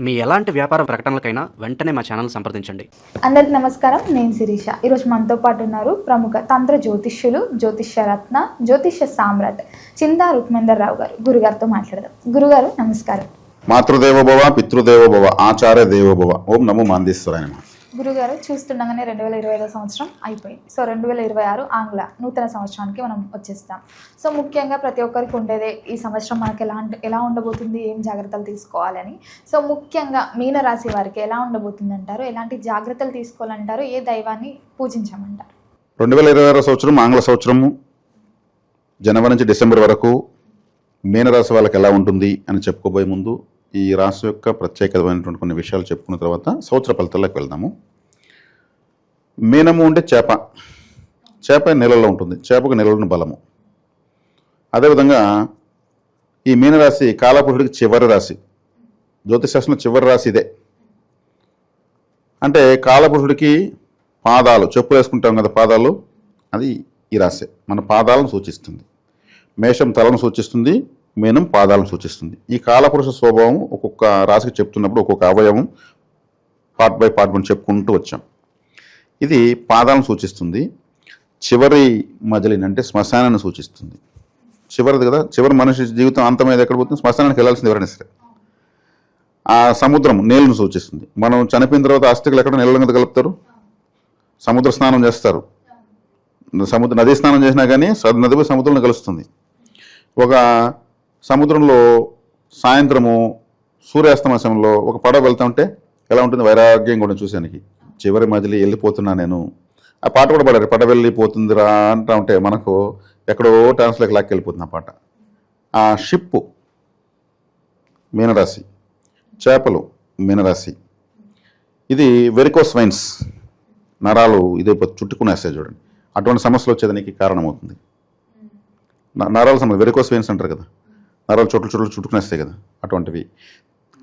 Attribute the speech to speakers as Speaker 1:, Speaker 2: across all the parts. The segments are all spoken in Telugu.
Speaker 1: మీ ఎలాంటి వ్యాపార ప్రకటనలకైనా వెంటనే మా ఛానల్ సంప్రదించండి.
Speaker 2: అందరికి నమస్కారం. నేను శిరీష. ఈరోజు మనతో పాటు ఉన్నారు ప్రముఖ తంత్ర జ్యోతిష్యులు, జ్యోతిష్య రత్న, జ్యోతిష్య సామ్రాట్ చింతా రుక్మేందర్ రావు గారు. గురుగారితో మాట్లాడదాం. గురుగారు నమస్కారం.
Speaker 3: మాతృదేవోభవ, పితృదేవోభవ, ఆచార్య దేవోభవ. ఓం నమో మాందేశ్వరాయ నమః.
Speaker 2: గురుగారు చూస్తుండగానే 2025 సంవత్సరం అయిపోయింది. సో 2026 ఆంగ్ల నూతన సంవత్సరానికి మనం వచ్చేస్తాం. సో ముఖ్యంగా ప్రతి ఒక్కరికి ఉండేదే ఈ సంవత్సరం మనకి ఎలా ఉండబోతుంది, ఏం జాగ్రత్తలు తీసుకోవాలని. సో ముఖ్యంగా మీనరాశి వారికి ఎలా ఉండబోతుంది అంటారు, ఎలాంటి జాగ్రత్తలు తీసుకోవాలంటారు, ఏ దైవాన్ని పూజించమంటారు?
Speaker 3: 2026 సంవత్సరం ఆంగ్ల సంవత్సరము జనవరి నుంచి డిసెంబర్ వరకు మీనరాశి వాళ్ళకి ఎలా ఉంటుంది అని చెప్పుకోబోయే ముందు ఈ రాశి యొక్క ప్రత్యేకమైనటువంటి కొన్ని విషయాలు చెప్పుకున్న తర్వాత సంవత్సర ఫలితాల్లోకి వెళ్దాము. మీనము అంటే చేప. చేప నెలలో ఉంటుంది. చేపకు నెలలోని బలము. అదేవిధంగా ఈ మీనరాశి కాలపురుషుడికి చివరి రాశి. జ్యోతిశాస్త్రంలో చివరి రాశి ఇదే. అంటే కాలపురుషుడికి పాదాలు, చెప్పులు వేసుకుంటాం కదా పాదాలు, అది ఈ రాశి మన పాదాలను సూచిస్తుంది. మేషం తలను సూచిస్తుంది, మీనం పాదాలను సూచిస్తుంది. ఈ కాలపురుష స్వభావం ఒక్కొక్క రాశికి చెప్తున్నప్పుడు ఒక్కొక్క అవయవం పార్ట్ బై పార్ట్ మనం చెప్పుకుంటూ వచ్చాం. ఇది పాదాలను సూచిస్తుంది. చివరి మజిలిని అంటే శ్మశానాన్ని సూచిస్తుంది. చివరిది కదా, చివరి మనిషి జీవితం అంతమేది ఎక్కడ పోతుంది, శ్మశానానికి వెళ్ళాల్సింది ఎవరైనా సరే. ఆ సముద్రం నీళ్ళను సూచిస్తుంది. మనం చనిపోయిన తర్వాత అస్థికలు ఎక్కడ నీళ్ళ మీద కలుపుతారు, సముద్ర స్నానం చేస్తారు. నదీ స్నానం చేసినా కానీ నది సముద్రంలో కలుస్తుంది. ఒక సముద్రంలో సాయంత్రము సూర్యాస్తమయ సమయంలో ఒక పడవ వెళ్తా ఉంటే ఎలా ఉంటుంది, వైరాగ్యం కూడా చూసానికి. చివరి మజిలీ వెళ్ళిపోతున్నా నేను. ఆ పాట కూడా పడారు, పడవ వెళ్ళిపోతుందిరా అంటా ఉంటే మనకు ఎక్కడో ట్రాన్స్లోకి లాక్కి వెళ్ళిపోతుంది ఆ పాట. ఆ షిప్పు మీనరాశి, చేపలు మీనరాశి. ఇది వెరికోస్ వెయిన్స్, నరాలు ఇదైపోతే చుట్టుకునేస్తాయి చూడండి. అటువంటి సమస్యలు వచ్చేదానికి కారణమవుతుంది. నరాల సమస్య వెరికోస్ వెయిన్స్ అంటారు కదా, నరాలు చుట్టూ చుట్టుకునేస్తాయి కదా, అటువంటివి.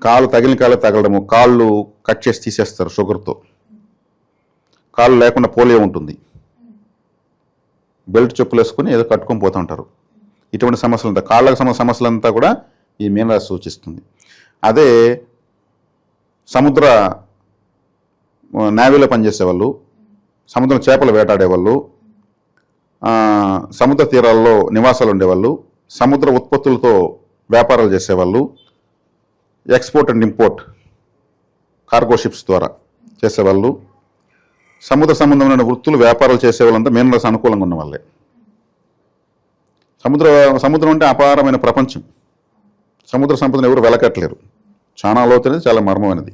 Speaker 3: కాళ్ళు తగిలిన కాళ్ళు తగలడము, కాళ్ళు కట్ చేసి తీసేస్తారు షుగర్తో. కాళ్ళు లేకుండా పోలియో ఉంటుంది. బెల్ట్ చెప్పులు వేసుకుని ఏదో కట్టుకొని పోతూ ఉంటారు. ఇటువంటి సమస్యలంతా, కాళ్ళకు సమస్యలంతా కూడా ఈ మీనరాశి సూచిస్తుంది. అదే సముద్ర నేవీలో పనిచేసేవాళ్ళు, సముద్రం చేపలు వేటాడేవాళ్ళు, సముద్ర తీరాల్లో నివాసాలు ఉండేవాళ్ళు, సముద్ర ఉత్పత్తులతో వ్యాపారాలు చేసేవాళ్ళు, export and import cargo ships ద్వారా చేసేవాళ్ళు, సముద్ర సంబంధమైన వృత్తులు వ్యాపారాలు చేసేవాళ్ళంతా మీనరాశి అనుకూలంగా ఉన్న వాళ్ళే. సముద్రం అంటే అపారమైన ప్రపంచం. సముద్ర సంపదను ఎవరు వెలకట్లేరు. చాలా లోతైనది, చాలా మర్మమైనది.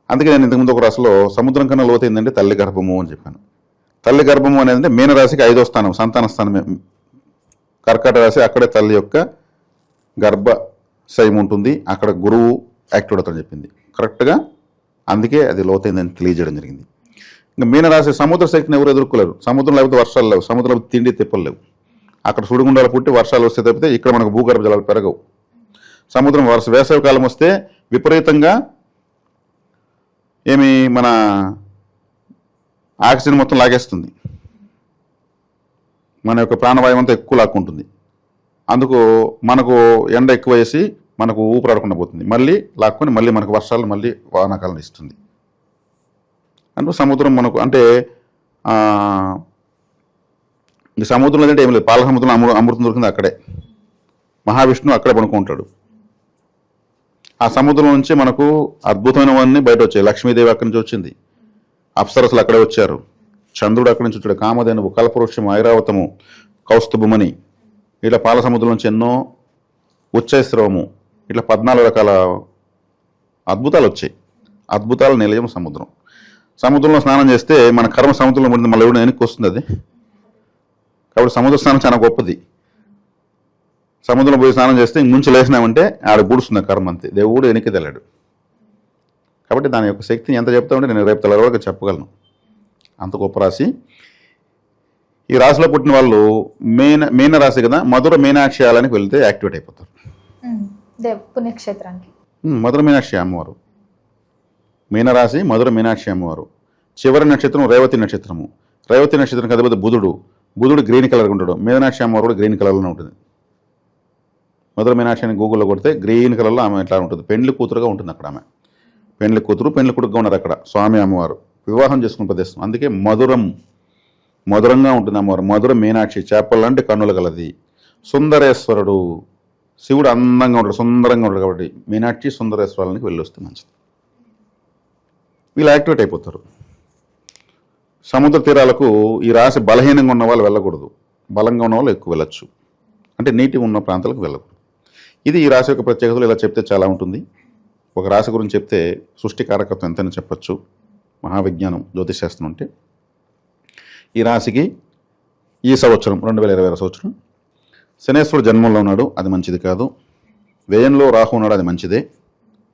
Speaker 3: అందుకే నేను ఇంతకుముందు ఒక రాశిలో సముద్రం కన్నా లోతైందంటే తల్లి గర్భము అని చెప్పాను. తల్లి గర్భము అనేది మీనరాశికి 5వ స్థానం, సంతాన స్థానమే. కర్కాటక రాశి, అక్కడే తల్లి యొక్క గర్భశయం ఉంటుంది. అక్కడ గురువు యాక్టివ్ అవుతాడని చెప్పింది కరెక్ట్గా. అందుకే అది లోతైందని తెలియజేయడం జరిగింది. ఇంకా మీనరాశి సముద్ర శక్తిని ఎవరు ఎదుర్కోలేరు. సముద్రం లేకపోతే వర్షాలు లేవు, సముద్రం తిండి తిప్పలు లేవు. అక్కడ సుడిగుండాలు పుట్టి వర్షాలు వస్తే తప్పితే ఇక్కడ మనకు భూగర్భ జలాలు పెరగవు. సముద్రం వేసవి కాలం వస్తే విపరీతంగా మన ఆక్సిజన్ మొత్తం లాగేస్తుంది. మన యొక్క ప్రాణవాయువు అంతా ఎక్కువ లాక్కుంటుంది. అందుకు మనకు ఎండ ఎక్కువ వేసి మనకు ఊపిరాడకుండా పోతుంది. మళ్ళీ లాక్కొని మళ్ళీ మనకు వర్షాలు, మళ్ళీ వానాకాలం ఇస్తుంది. అంటే సముద్రం మనకు అంటే ఈ సముద్రంలో అంటే ఏం లేదు. పాల సముద్రంలో అమృతం దొరికింది అక్కడే. మహావిష్ణువు అక్కడే పడుకుంటాడు. ఆ సముద్రం నుంచి మనకు అద్భుతమైనవన్నీ బయట వచ్చాయి. లక్ష్మీదేవి అక్కడి నుంచి వచ్చింది, అప్సరసులు అక్కడే వచ్చారు, చంద్రుడు అక్కడి నుంచి వచ్చాడు, కామధేనువు, కల్పవృక్షము, ఐరావతము, కౌస్తుభమని, ఇట్లా పాల సముద్రం నుంచి ఎన్నో, ఉచ్చైస్రవము, ఇట్లా 14 రకాల అద్భుతాలు వచ్చాయి. అద్భుతాల నిలయం సముద్రం. సముద్రంలో స్నానం చేస్తే మన కర్మ సముద్రంలో పడింది, మళ్ళీ ఎవరు వెనక్కి వస్తుంది అది. కాబట్టి సముద్ర స్నానం చాలా గొప్పది. సముద్రంలో పోయి స్నానం చేస్తే ముంచి లేచినామంటే ఆడ గుడుస్తుంది కర్మ, అంతే. దేవుడు వెనక్కి తెల్లాడు. కాబట్టి దాని యొక్క శక్తిని ఎంత చెప్తామంటే నేను రేపు తెల్ల వరకు చెప్పగలను. అంత గొప్ప రాశి. ఈ రాశిలో పుట్టిన వాళ్ళు మీన రాశి కదా, మధుర మీనాక్షి ఆలయానికి వెళ్తే యాక్టివేట్ అయిపోతారు.
Speaker 2: పుణ్యక్షేత్రానికి
Speaker 3: మధుర మీనాక్షి అమ్మవారు. మీనరాశి మధుర మీనాక్షి అమ్మవారు. చివరి నక్షత్రం రేవతి నక్షత్రము. రేవతి నక్షత్రం అధిపతి బుధుడు. బుధుడు గ్రీన్ కలర్గా ఉంటాడు. మీనాక్షి అమ్మవారు కూడా గ్రీన్ కలర్లోనే ఉంటుంది. మధుర మీనాక్షి అని గూగుల్లో కొడితే గ్రీన్ కలర్లో ఆమె ఇట్లా ఉంటుంది, పెండ్లి కూతురుగా ఉంటుంది అక్కడ. ఆమె పెండ్లి కూతురు పెండ్లి కొడుకుగా ఉన్నారు అక్కడ స్వామి అమ్మవారు వివాహం చేసుకున్న ప్రదేశం. అందుకే మధురంగా ఉంటుంది అమ్మవారు. మధుర మీనాక్షి, చేపల లాంటి కన్నులు గలది. సుందరేశ్వరుడు, శివుడు అందంగా ఉంటాడు, సుందరంగా ఉంటాడు. కాబట్టి మీనాక్షి సుందరేశ్వరానికి వెళ్ళి వస్తే మంచిది. వీళ్ళు యాక్టివేట్ అయిపోతారు. సముద్ర తీరాలకు ఈ రాశి బలహీనంగా ఉన్న వాళ్ళు వెళ్ళకూడదు, బలంగా ఉన్న వాళ్ళు ఎక్కువ వెళ్ళచ్చు. అంటే నీటి ఉన్న ప్రాంతాలకు వెళ్ళకూడదు. ఇది ఈ రాశి యొక్క ప్రత్యేకతలు. ఇలా చెప్తే చాలా ఉంటుంది. ఒక రాశి గురించి చెప్తే సృష్టి కారకత్వం ఎంతైనా చెప్పచ్చు. మహావిజ్ఞానం జ్యోతిశాస్త్రం అంటే ఈ రాశికి ఈ సంవత్సరం 2020 సంవత్సరం శనేశ్వరుడు జన్మంలో ఉన్నాడు, అది మంచిది కాదు. వ్యయంలో రాహు ఉన్నాడు, అది మంచిదే.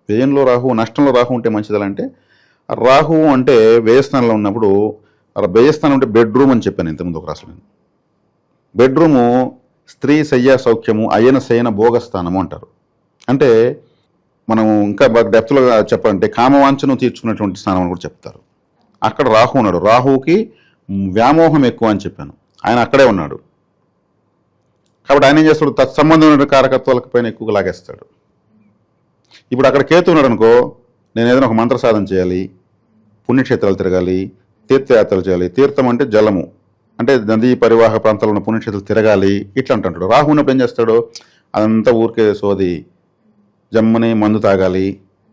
Speaker 3: వ్యయంలో రాహు, నష్టంలో రాహు ఉంటే మంచిది. అంటే రాహు అంటే వ్యయస్థానంలో ఉన్నప్పుడు, వ్యయస్థానం అంటే బెడ్రూమ్ అని చెప్పాను ఇంతకుముందు ఒక రాశిలో. బెడ్రూము స్త్రీ శయ్య సౌఖ్యము అయన శయన భోగస్థానము అంటారు. అంటే మనం ఇంకా బాగా డెప్త్లో చెప్పాలంటే కామవాంఛను తీర్చుకున్నటువంటి స్థానం అని కూడా చెప్తారు. అక్కడ రాహు ఉన్నాడు. రాహువుకి వ్యామోహం ఎక్కువ అని చెప్పాను, ఆయన అక్కడే ఉన్నాడు. కాబట్టి ఆయన ఏం చేస్తాడు, తత్సంబంధమైన కారకత్వాలకు పైన ఎక్కువగా లాగేస్తాడు. ఇప్పుడు అక్కడ కేతు ఉన్నాడు అనుకో, నేను ఏదైనా ఒక మంత్ర సాధన చేయాలి, పుణ్యక్షేత్రాలు తిరగాలి, తీర్థయాత్రలు చేయాలి. తీర్థం అంటే జలము, అంటే నదీ పరివాహక ప్రాంతాల్లో ఉన్న పుణ్యక్షేత్రాలు తిరగాలి, ఇట్లా అంటుంటాడు. రాహు ఉన్నప్పుడు ఏం చేస్తాడు, అదంతా ఊరికే సోది, జమ్మని మందు తాగాలి,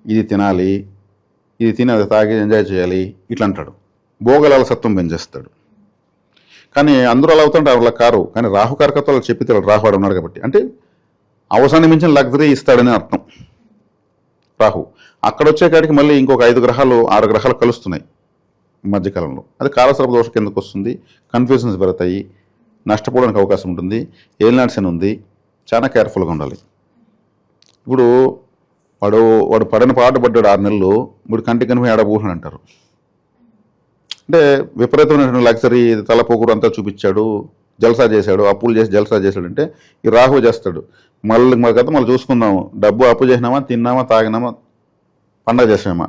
Speaker 3: ఇది తినాలి, ఇది తిని అది తాగి ఎంజాయ్ చేయాలి, ఇట్లా అంటాడు. భోగలాల సత్వం పెంచేస్తాడు. కానీ అందరూ అలా అవుతుంటే అలా కారు. కానీ రాహు కారకత్వాలు చెప్పితే రాహువాడు ఉన్నాడు కాబట్టి, అంటే అవసరాన్ని మించిన లగ్జరీ ఇస్తాడని అర్థం. రాహు అక్కడ వచ్చేకాడికి మళ్ళీ ఇంకొక 5 గ్రహాలు 6 గ్రహాలు కలుస్తున్నాయి మధ్యకాలంలో. అది కాలసర్ప దోషం కిందకు వస్తుంది, కన్ఫ్యూజన్స్ పెడతాయి, నష్టపోవడానికి అవకాశం ఉంటుంది. ఏలినాటి శని ఉంది, చాలా కేర్ఫుల్గా ఉండాలి. ఇప్పుడు వాడు పడిన పాటు పడ్డాడు 6 నెలలు, ఇప్పుడు కంటి కనిపి ఏడబోహని అంటారు. అంటే విపరీతమైనటువంటి లగ్జరీ, తలపోకురు అంతా చూపించాడు, జల్సా చేశాడు, అప్పులు చేసి జల్సా చేశాడు. అంటే ఈ రాహు చేస్తాడు. మళ్ళీ మళ్ళీ చూసుకుందాము, డబ్బు అప్పు చేసినామా, తిన్నామా, తాగినామా, పండగ చేసినామా,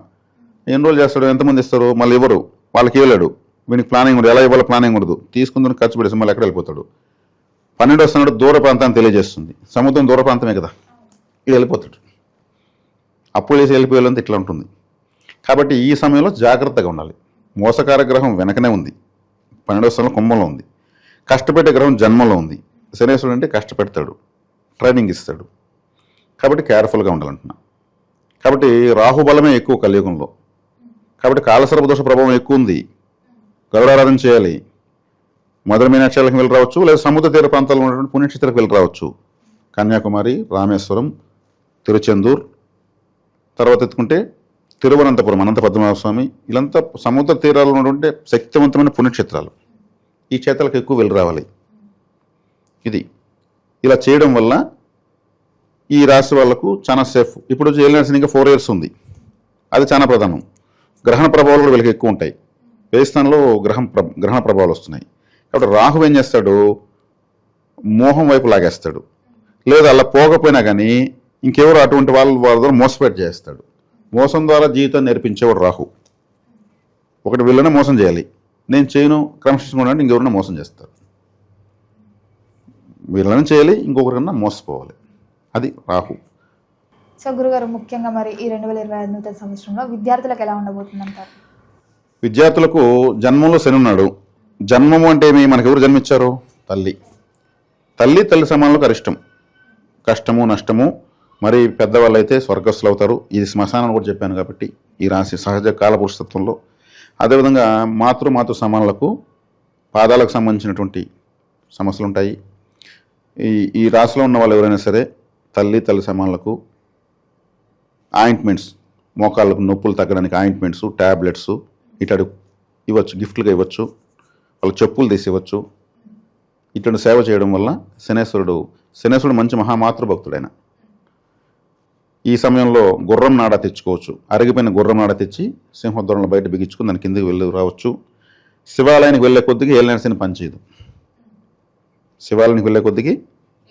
Speaker 3: ఎన్ని రోజులు చేస్తాడు, ఎంతమంది ఇస్తారు, మళ్ళీ ఇవ్వరు, వాళ్ళకి ఇవ్వలేడు. వీనికి ప్లానింగ్ ఉండదు, ఎలా ఇవ్వాలో ప్లానింగ్ ఉండదు, తీసుకుందని ఖర్చు పెడేసి మళ్ళీ ఎక్కడ వెళ్ళిపోతాడు. 12 వస్తున్నాడు, దూర ప్రాంతాన్ని తెలియజేస్తుంది. సముద్రం దూర ప్రాంతమే కదా, ఇది వెళ్ళిపోతాడు. అప్పులు చేసి వెళ్ళిపోయేంత ఇట్లా ఉంటుంది. కాబట్టి ఈ సమయంలో జాగ్రత్తగా ఉండాలి. మోసకార గ్రహం వెనకనే ఉంది, 12వ స్థానంలో కుంభంలో ఉంది. కష్టపెట్టే గ్రహం జన్మలో ఉంది. శనేశ్వరుడు అంటే కష్టపెడతాడు, ట్రైనింగ్ ఇస్తాడు. కాబట్టి కేర్ఫుల్గా ఉండాలంటున్నా. కాబట్టి రాహుబలమే ఎక్కువ కలియుగంలో. కాబట్టి కాలసర్ప దోష ప్రభావం ఎక్కువ ఉంది. గరుడారాధన చేయాలి. మధుర మీనాక్షాలకు వెళ్ళి రావచ్చు, లేదా సముద్ర తీర ప్రాంతాల్లో ఉన్నటువంటి పుణ్యక్షేత్రాలకు వెళ్ళి రావచ్చు. కన్యాకుమారి, రామేశ్వరం, తిరుచెందూర్, తర్వాత ఎత్తుకుంటే తిరువనంతపురం, అనంత పద్మనాభ స్వామి, ఇలాంతా సముద్ర తీరాల్లో ఉన్నటువంటి శక్తివంతమైన పుణ్యక్షేత్రాలు. ఈ క్షేత్రాలకు ఎక్కువ వెళ్ళి రావాలి. ఇది ఇలా చేయడం వల్ల ఈ రాశి వాళ్లకు చాలా సేఫ్. ఇప్పుడు ఏలినాటి ఇంకా 4 years ఉంది, అది చాలా ప్రధానం. గ్రహణ ప్రభావాలు కూడా వీళ్ళకి ఎక్కువ ఉంటాయి. వేస్థానంలో గ్రహణ ప్రభావాలు వస్తున్నాయి. కాబట్టి రాహు ఏం చేస్తాడు, మోహం వైపు లాగేస్తాడు. లేదా అలా పోకపోయినా కానీ ఇంకెవరు అటువంటి వాళ్ళ ద్వారా మోసపెట్టి చేస్తాడు. మోసం ద్వారా జీవితాన్ని నేర్పించేవాడు రాహు. ఒకటి వీళ్ళనే మోసం చేయాలి, నేను చేయను క్రమశిక్షణ అంటే ఇంకెవరైనా మోసం చేస్తారు. వీళ్ళని చేయాలి, ఇంకొకరికన్నా మోసపోవాలి. అది రాహు.
Speaker 2: సో గురుగారు, ముఖ్యంగా మరి ఈ 2025 నూతన సంవత్సరంలో విద్యార్థులకు ఎలా ఉండబోతుంది అంటారు?
Speaker 3: విద్యార్థులకు జన్మంలో శని ఉన్నాడు. జన్మము అంటే ఏమి, మనకు ఎవరు జన్మించారు, తల్లి సమానంలో అరిష్టం, కష్టము నష్టము. మరి పెద్దవాళ్ళు అయితే స్వర్గస్థులు అవుతారు. ఇది శ్మశానం కూడా చెప్పాను కాబట్టి ఈ రాశి సహజ కాలపురుషత్వంలో. అదేవిధంగా మాతృ సమానులకు పాదాలకు సంబంధించినటువంటి సమస్యలు ఉంటాయి. ఈ రాశిలో ఉన్న వాళ్ళు ఎవరైనా సరే తల్లి సమానులకు ఆయింట్మెంట్స్, మోకాళ్ళకు నొప్పులు తగ్గడానికి ఆయింట్మెంట్స్, ట్యాబ్లెట్స్ ఇట్లాంటి ఇవ్వచ్చు, గిఫ్ట్లుగా ఇవ్వచ్చు. వాళ్ళు చెప్పులు తీసి ఇవ్వచ్చు. ఇట్లాంటి సేవ చేయడం వల్ల శనేశ్వరుడు మంచి మహామాతృభక్తుడైన. ఈ సమయంలో గుర్రం నాడ తెచ్చుకోవచ్చు. అరిగిపోయిన గుర్రం నాడ తెచ్చి సింహద్వారంలో బయట బిగించుకుని దాని కిందకి వెళ్ళి రావచ్చు. శివాలయానికి వెళ్ళే కొద్దికి ఏలినాటి శని పనిచేయదు. శివాలయానికి వెళ్ళే కొద్దికి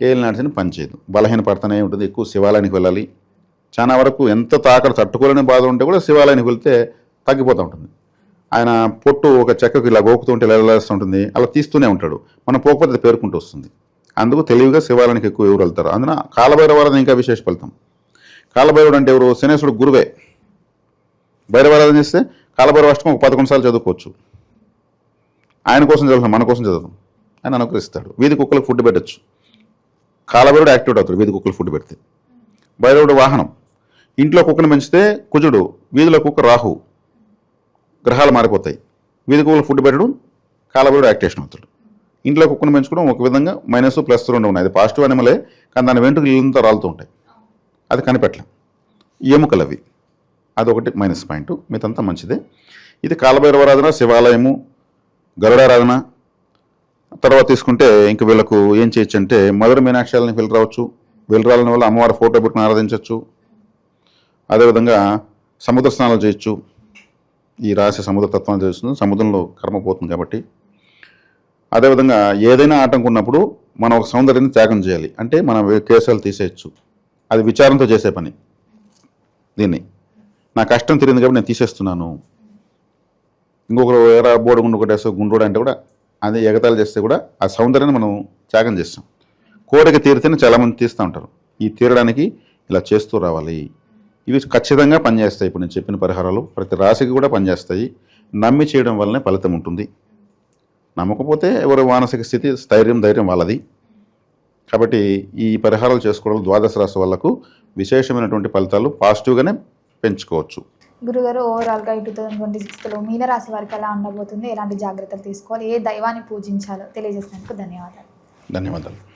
Speaker 3: ఏలినాటి శని పనిచేయదు, బలహీన పడుతూనే ఉంటుంది. ఎక్కువ శివాలయానికి వెళ్ళాలి. చాలా వరకు ఎంత తాకడ తట్టుకోలేని బాధ ఉంటే కూడా శివాలయానికి వెళ్తే తగ్గిపోతూ ఉంటుంది. ఆయన పొట్టు ఒక చెక్కకు ఇలా గోకుతూ ఉంటే వెళ్ళేస్తూ ఉంటుంది, అలా తీస్తూనే ఉంటాడు. మనం పోకపోతే అది పేరుకుంటూ వస్తుంది. అందుకు తెలివిగా శివాలయానికి ఎక్కువ ఎవరు వెళ్తారు. అందున కాలభైరవారాధన ఇంకా విశేష ఫలితం. కాలభైరవుడు అంటే ఎవరు? శనేశ్వరుడు గురువే. భైరవారాధన చేస్తే కాలభైరవ అష్టకం ఒక 11 సార్లు చదువుకోవచ్చు. ఆయన కోసం చదువుతాం, మన కోసం చదువుతాం. ఆయన అనుకరిస్తాడు. వీధి కుక్కలకు ఫుడ్ పెట్టచ్చు. కాలభైరవుడు యాక్టివేట్ అవుతాడు వీధి కుక్కలు ఫుడ్ పెడితే. భైరవుడు వాహనం. ఇంట్లో కుక్కను పెంచితే కుజుడు, వీధిలో కుక్క రాహు. గ్రహాలు మారిపోతాయి. వీధి కుక్కలు ఫుడ్ పెట్టడం కాలభైరవుడు యాక్టివేషన్ అవుతాడు. ఇంట్లో కుక్కను పెంచుకోవడం ఒక విధంగా మైనస్ ప్లస్ 2 ఉన్నాయి. అది పాజిటివ్ అనిమలే, కానీ దాని వెంట్రుకలు ఇల్లంతా రాలుతూ ఉంటాయి. అది కనిపెట్టలేం. ఎముకలు అవి, అదొకటి మైనస్ పాయింట్. మిగతంతా మంచిదే. ఇది కాలభైరవారాధన, శివాలయము, గరుడారాధన. తర్వాత తీసుకుంటే ఇంక వీళ్ళకు ఏం చేయొచ్చు అంటే మధుర మీనాక్షాలని వెళ్ళి రావచ్చు. వెళ్ళి రాలని వల్ల అమ్మవారి ఫోటో పెట్టుకుని ఆరాధించవచ్చు. అదేవిధంగా సముద్ర స్నానాలు చేయొచ్చు. ఈ రాశి సముద్ర తత్వాన్ని చేస్తుంది, సముద్రంలో కర్మ పోతుంది కాబట్టి. అదేవిధంగా ఏదైనా ఆటంకం ఉన్నప్పుడు మనం ఒక సౌందర్యాన్ని త్యాగం చేయాలి. అంటే మనం కేశాలు తీసేయచ్చు. అది విచారంతో చేసే పని. దీన్ని నా కష్టం తిరిగింది కాబట్టి నేను తీసేస్తున్నాను. ఇంకొకరు ఎరా బోర్డు గుండు కొట్టేస్తే గుండ్రోడు అంటే కూడా అది ఎగతాలు చేస్తే కూడా ఆ సౌందర్యాన్ని మనం త్యాగం చేస్తాం. కోరిక తీరితేనే చాలామంది తీస్తూ ఉంటారు. ఈ తీరడానికి ఇలా చేస్తూ రావాలి. ఇవి ఖచ్చితంగా పనిచేస్తాయి. ఇప్పుడు నేను చెప్పిన పరిహారాలు ప్రతి రాశికి కూడా పనిచేస్తాయి. నమ్మి చేయడం వల్లనే ఫలితం ఉంటుంది. నమ్మకపోతే ఎవరి మానసిక స్థితి, ధైర్యం వాళ్ళది. కాబట్టి ఈ పరిహారాలు చేసుకోవడం ద్వాదశ రాశి వాళ్ళకు విశేషమైనటువంటి ఫలితాలు పాజిటివ్గానే పెంచుకోవచ్చు.
Speaker 2: గురుగారు, ఓవరాల్గా ఈ 2026లో మీనరాశి వారికి ఎలా ఉండబోతుంది, ఎలాంటి జాగ్రత్తలు తీసుకోవాలి, ఏ దైవాన్ని పూజించాలో తెలియజేసినందుకు ధన్యవాదాలు.
Speaker 3: ధన్యవాదాలు.